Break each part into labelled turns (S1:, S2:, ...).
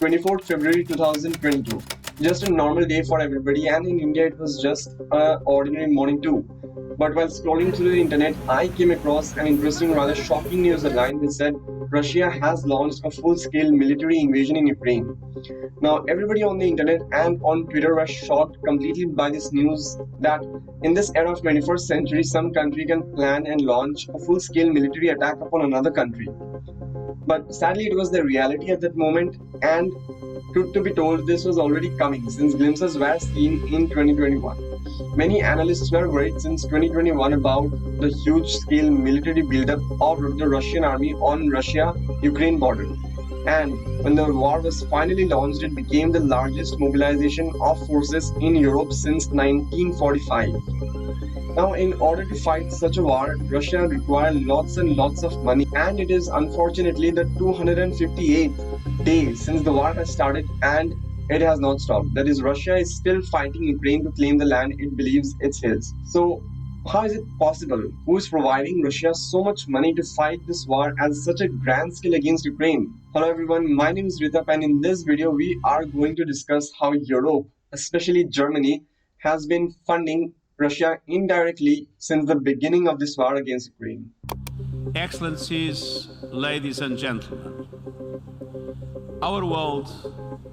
S1: 24th February 2022. Just a normal day for everybody, and in India it was just an ordinary morning too. But while scrolling through the internet, I came across an interesting, rather shocking news headline which said Russia has launched a full-scale military invasion in Ukraine. Now, everybody on the internet and on Twitter was shocked completely by this news that in this era of 21st century, some country can plan and launch a full-scale military attack upon another country. But sadly, it was the reality at that moment, and truth to be told, this was already coming since glimpses were seen in 2021. Many analysts were worried since 2021 about the huge-scale military buildup of the Russian army on Russia-Ukraine border. And when the war was finally launched, it became the largest mobilization of forces in Europe since 1945. Now, in order to fight such a war, Russia required lots and lots of money, and it is unfortunately the 258th day since the war has started and it has not stopped. That is, Russia is still fighting Ukraine to claim the land it believes it's his. So, how is it possible? Who is providing Russia so much money to fight this war at such a grand scale against Ukraine? Hello everyone, my name is Ritap, and in this video we are going to discuss how Europe, especially Germany, has been funding Russia indirectly since the beginning of this war against Ukraine.
S2: Excellencies, ladies and gentlemen, our world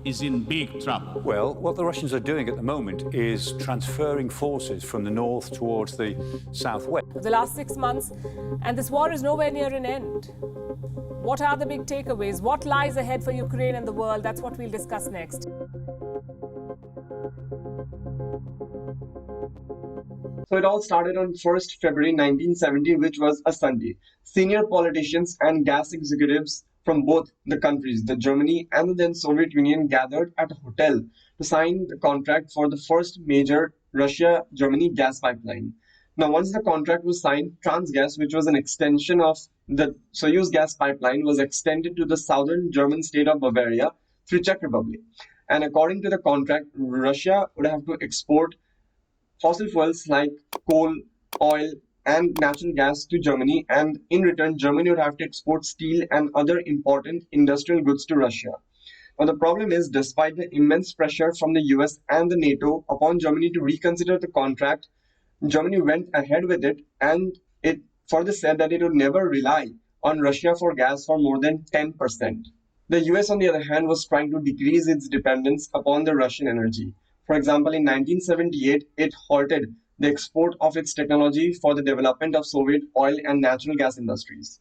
S2: is in big trouble.
S3: Well, what the Russians are doing at the moment is transferring forces from the north towards the southwest.
S4: The last 6 months, and this war is nowhere near an end. What are the big takeaways? What lies ahead for Ukraine and the world? That's what we'll discuss next.
S1: So it all started on 1st February 1970, which was a Sunday. Senior politicians and gas executives from both the countries, the Germany and the then Soviet Union, gathered at a hotel to sign the contract for the first major Russia-Germany gas pipeline. Now, once the contract was signed, Transgas, which was an extension of the Soyuz gas pipeline, was extended to the southern German state of Bavaria through Czech Republic. And according to the contract, Russia would have to export fossil fuels like coal, oil, and natural gas to Germany, and in return, Germany would have to export steel and other important industrial goods to Russia. Now, the problem is, despite the immense pressure from the US and the NATO upon Germany to reconsider the contract, Germany went ahead with it, and it further said that it would never rely on Russia for gas for more than 10%. The US, on the other hand, was trying to decrease its dependence upon the Russian energy. For example, in 1978, it halted the export of its technology for the development of Soviet oil and natural gas industries.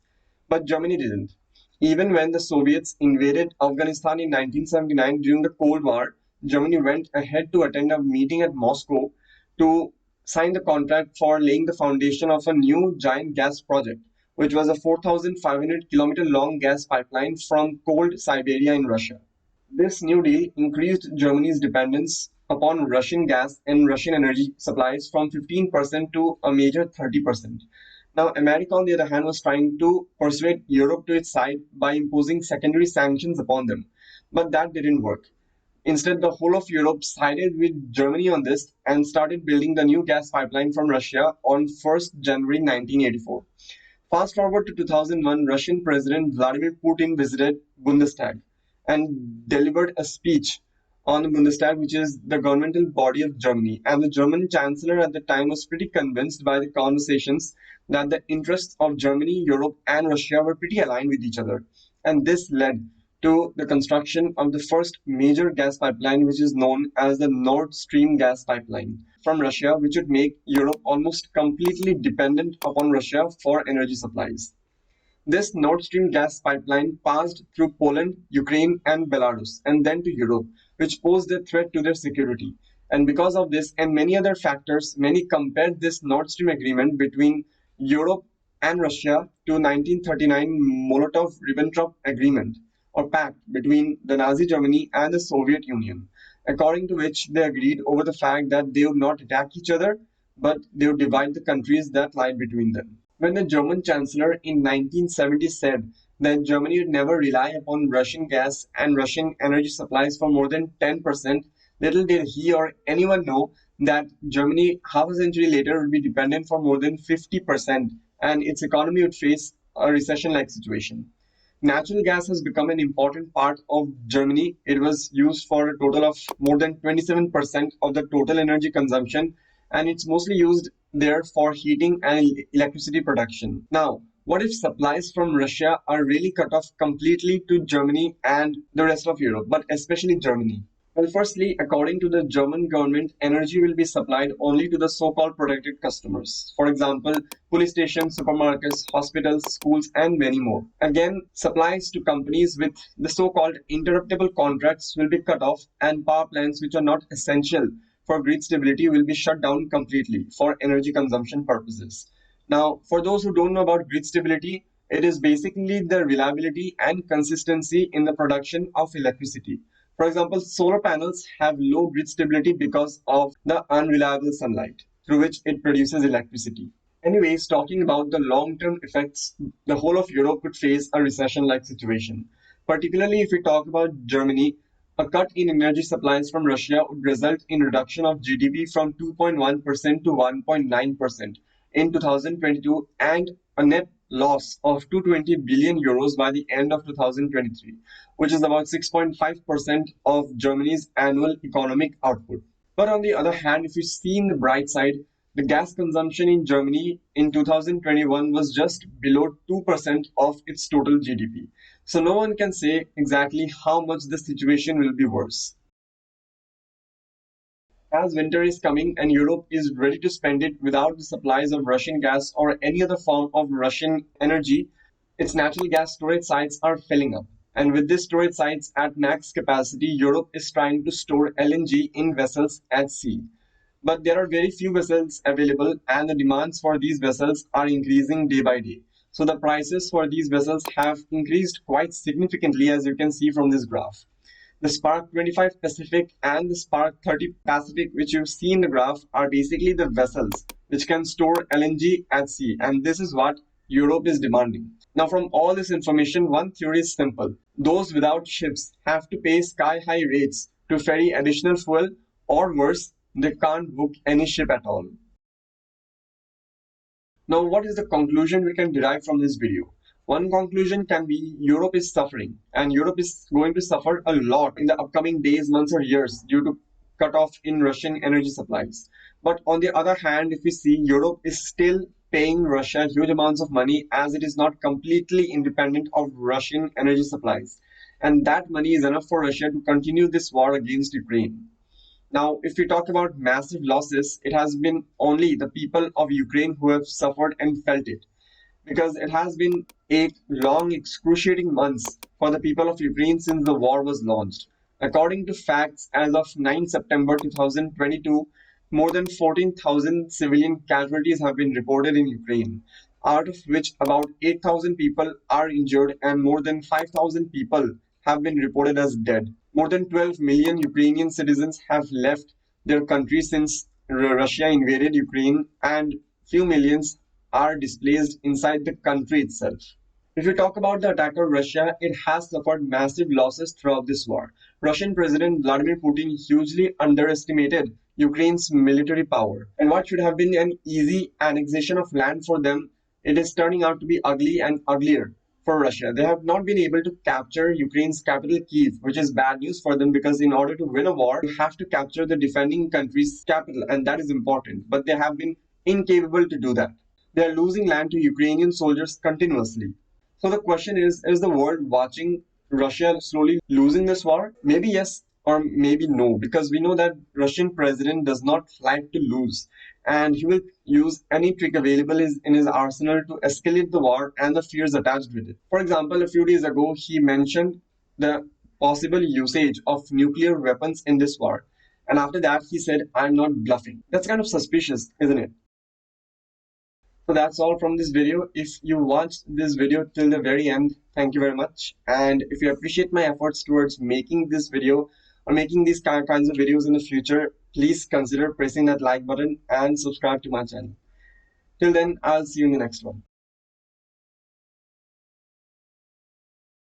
S1: But Germany didn't. Even when the Soviets invaded Afghanistan in 1979 during the Cold War, Germany went ahead to attend a meeting at Moscow to sign the contract for laying the foundation of a new giant gas project, which was a 4,500-kilometer long gas pipeline from cold Siberia in Russia. This new deal increased Germany's dependence upon Russian gas and Russian energy supplies from 15% to a major 30%. Now, America, on the other hand, was trying to persuade Europe to its side by imposing secondary sanctions upon them. But that didn't work. Instead, the whole of Europe sided with Germany on this and started building the new gas pipeline from Russia on 1st January 1984. Fast forward to 2001, Russian President Vladimir Putin visited Bundestag and delivered a speech on the Bundestag, which is the governmental body of Germany. And the German chancellor at the time was pretty convinced by the conversations that the interests of Germany, Europe, and Russia were pretty aligned with each other. And this led to the construction of the first major gas pipeline, which is known as the Nord Stream gas pipeline from Russia, which would make Europe almost completely dependent upon Russia for energy supplies. This Nord Stream gas pipeline passed through Poland, Ukraine, and Belarus, and then to Europe, which posed a threat to their security. And because of this and many other factors, many compared this Nord Stream agreement between Europe and Russia to 1939 Molotov-Ribbentrop Agreement, or pact between the Nazi Germany and the Soviet Union, according to which they agreed over the fact that they would not attack each other, but they would divide the countries that lied between them. When the German Chancellor in 1970 said that Germany would never rely upon Russian gas and Russian energy supplies for more than 10%, little did he or anyone know that Germany half a century later would be dependent for more than 50%, and its economy would face a recession-like situation. Natural gas has become an important part of Germany. It was used for a total of more than 27% of the total energy consumption, and it's mostly used there for heating and electricity production. Now, what if supplies from Russia are really cut off completely to Germany and the rest of Europe, but especially Germany? Well, firstly, according to the German government, energy will be supplied only to the so-called protected customers. For example, police stations, supermarkets, hospitals, schools, and many more. Again, supplies to companies with the so-called interruptible contracts will be cut off, and power plants which are not essential for grid stability will be shut down completely for energy consumption purposes. Now, for those who don't know about grid stability, it is basically the reliability and consistency in the production of electricity. For example, solar panels have low grid stability because of the unreliable sunlight through which it produces electricity. Anyways, talking about the long-term effects, the whole of Europe could face a recession-like situation. Particularly if we talk about Germany, a cut in energy supplies from Russia would result in reduction of GDP from 2.1% to 1.9% in 2022 and a net loss of 220 billion euros by the end of 2023, which is about 6.5% of Germany's annual economic output. But on the other hand, if you see in the bright side, the gas consumption in Germany in 2021 was just below 2% of its total GDP. So no one can say exactly how much the situation will be worse. As winter is coming and Europe is ready to spend it without the supplies of Russian gas or any other form of Russian energy, its natural gas storage sites are filling up. And with these storage sites at max capacity, Europe is trying to store LNG in vessels at sea. But there are very few vessels available, and the demands for these vessels are increasing day by day. So the prices for these vessels have increased quite significantly, as you can see from this graph. The Spark 25 Pacific and the Spark 30 Pacific, which you see in the graph, are basically the vessels which can store LNG at sea, and this is what Europe is demanding. Now, from all this information, one theory is simple. Those without ships have to pay sky-high rates to ferry additional fuel, or worse, they can't book any ship at all. Now, what is the conclusion we can derive from this video? One conclusion can be Europe is suffering, and Europe is going to suffer a lot in the upcoming days, months, or years due to cut off in Russian energy supplies. But on the other hand, if we see, Europe is still paying Russia huge amounts of money as it is not completely independent of Russian energy supplies. And that money is enough for Russia to continue this war against Ukraine. Now, if we talk about massive losses, it has been only the people of Ukraine who have suffered and felt it, because it has been 8 long, excruciating months for the people of Ukraine since the war was launched. According to facts, as of 9 September 2022, more than 14,000 civilian casualties have been reported in Ukraine, out of which about 8,000 people are injured and more than 5,000 people have been reported as dead. More than 12 million Ukrainian citizens have left their country since Russia invaded Ukraine, and few millions are displaced inside the country itself. If we talk about the attacker Russia, it has suffered massive losses throughout this war. Russian President Vladimir Putin hugely underestimated Ukraine's military power, and what should have been an easy annexation of land for them, it is turning out to be ugly and uglier for Russia. They have not been able to capture Ukraine's capital Kyiv, which is bad news for them because in order to win a war, you have to capture the defending country's capital, and that is important. But they have been incapable to do that. They are losing land to Ukrainian soldiers continuously. So the question is the world watching Russia slowly losing this war? Maybe yes or maybe no, because we know that Russian president does not like to lose, and he will use any trick available in his arsenal to escalate the war and the fears attached with it. For example, a few days ago, he mentioned the possible usage of nuclear weapons in this war. And after that, he said, "I'm not bluffing." That's kind of suspicious, isn't it? So that's all from this video. If you watched this video till the very end, thank you very much. And if you appreciate my efforts towards making this video or making these kinds of videos in the future, please consider pressing that like button and subscribe to my channel. Till then, I'll see you in the next one.